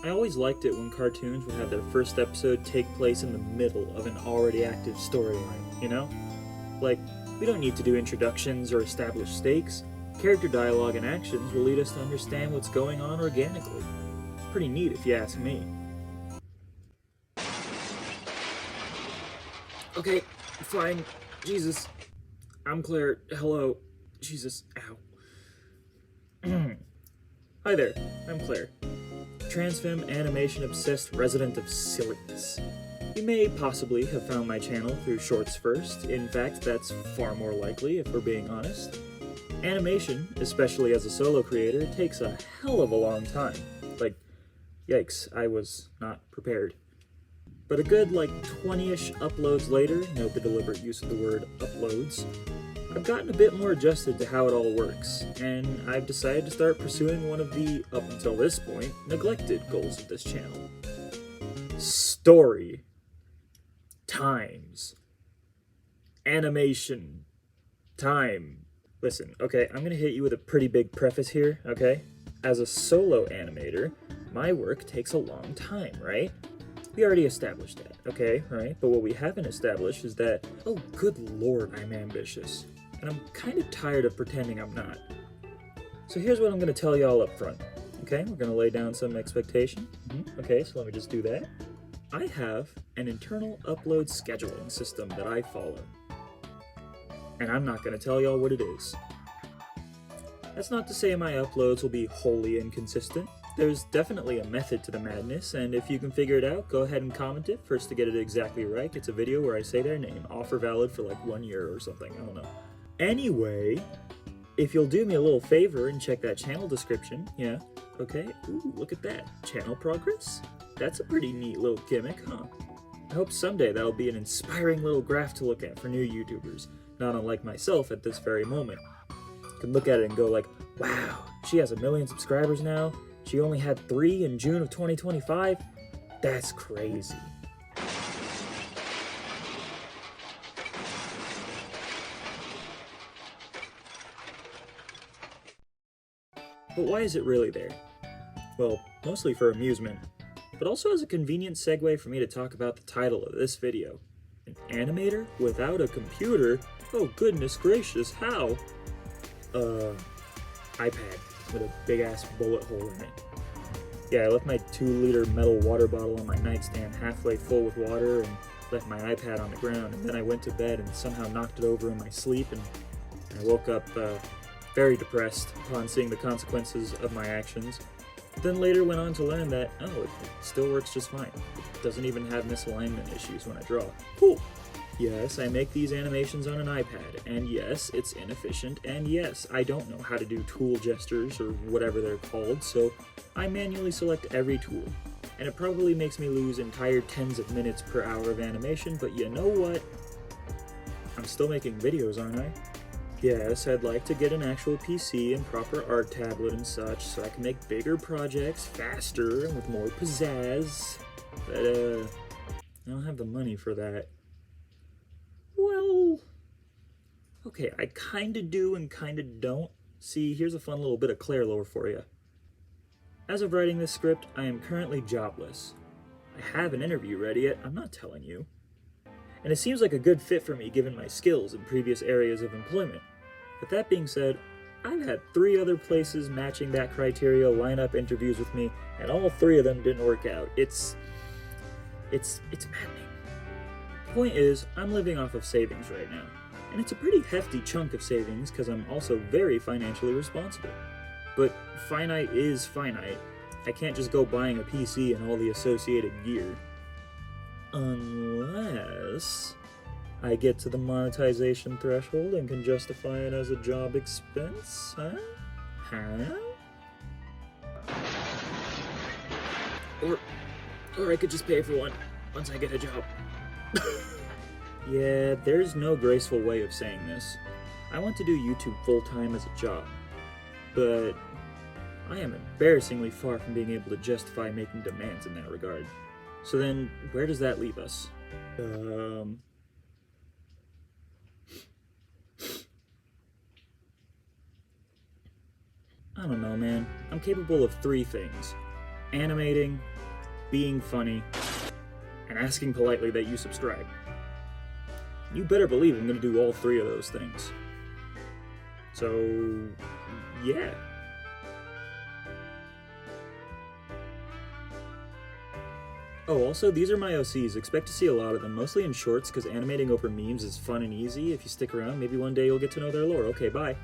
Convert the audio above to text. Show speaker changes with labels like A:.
A: I always liked it when cartoons would have their first episode take place in the middle of an already active storyline, you know? Like, we don't need to do introductions or establish stakes. Character dialogue and actions will lead us to understand what's going on organically. Pretty neat if you ask me. Okay, fine. Jesus. I'm Claire. Hello. Jesus. Ow. Hi there. I'm Claire. Transfem animation obsessed resident of silliness. You may possibly have found my channel through shorts first. In fact, that's far more likely if we're being honest. Animation, especially as a solo creator, takes a hell of a long time. Like, yikes, I was not prepared. But a good, 20-ish uploads later, note the deliberate use of the word uploads, I've gotten a bit more adjusted to how it all works, and I've decided to start pursuing one of the, up until this point, neglected goals of this channel. Story. Times. Animation. Time. Listen, okay, I'm gonna hit you with a pretty big preface here, okay? As a solo animator, my work takes a long time, right? We already established that, okay, right? But what we haven't established is that, oh good lord, I'm ambitious. And I'm kind of tired of pretending I'm not. So here's what I'm gonna tell y'all up front, okay? We're gonna lay down some expectation. Okay, so let me just do that. I have an internal upload scheduling system that I follow. And I'm not gonna tell y'all what it is. That's not to say my uploads will be wholly inconsistent. There's definitely a method to the madness, and if you can figure it out, go ahead and comment it. First to get it exactly right, it's a video where I say their name. Offer valid for 1 year or something, I don't know. Anyway, if you'll do me a little favor and check that channel description, yeah, okay, ooh, look at that, channel progress? That's a pretty neat little gimmick, huh? I hope someday that'll be an inspiring little graph to look at for new YouTubers, not unlike myself at this very moment. You can look at it and go wow, she has 1 million subscribers now? She only had 3 in June of 2025? That's crazy. But why is it really there? Well, mostly for amusement, but also as a convenient segue for me to talk about the title of this video. An animator without a computer? Oh goodness gracious, how? iPad with a big ass bullet hole in it. Yeah, I left my 2-liter metal water bottle on my nightstand halfway full with water and left my iPad on the ground, and then I went to bed and somehow knocked it over in my sleep, and I woke up very depressed upon seeing the consequences of my actions. Then later went on to learn that, oh, it still works just fine. It doesn't even have misalignment issues when I draw. Cool! Yes, I make these animations on an iPad, and yes, it's inefficient, and yes, I don't know how to do tool gestures or whatever they're called, so I manually select every tool. And it probably makes me lose entire tens of minutes per hour of animation, but you know what? I'm still making videos, aren't I? Yes, I'd like to get an actual PC and proper art tablet and such, so I can make bigger projects faster and with more pizzazz, but I don't have the money for that. Well, okay, I kinda do and kinda don't. See, here's a fun little bit of Claire lore for you. As of writing this script, I am currently jobless. I have an interview ready yet, I'm not telling you. And it seems like a good fit for me given my skills in previous areas of employment. But that being said, I've had 3 other places matching that criteria line up interviews with me, and all 3 of them didn't work out. It's maddening. The point is, I'm living off of savings right now, and it's a pretty hefty chunk of savings because I'm also very financially responsible. But finite is finite. I can't just go buying a PC and all the associated gear. Unless I get to the monetization threshold and can justify it as a job expense, huh? Or I could just pay for one once I get a job. Yeah, there's no graceful way of saying this. I want to do YouTube full-time as a job, but I am embarrassingly far from being able to justify making demands in that regard. So then, where does that leave us? I don't know, man. I'm capable of 3 things. animating, being funny, and asking politely that you subscribe. You better believe I'm going to do all three of those things. So, yeah. Oh, also, these are my OCs. Expect to see a lot of them, mostly in shorts, because animating over memes is fun and easy. If you stick around, maybe one day you'll get to know their lore. Okay, bye.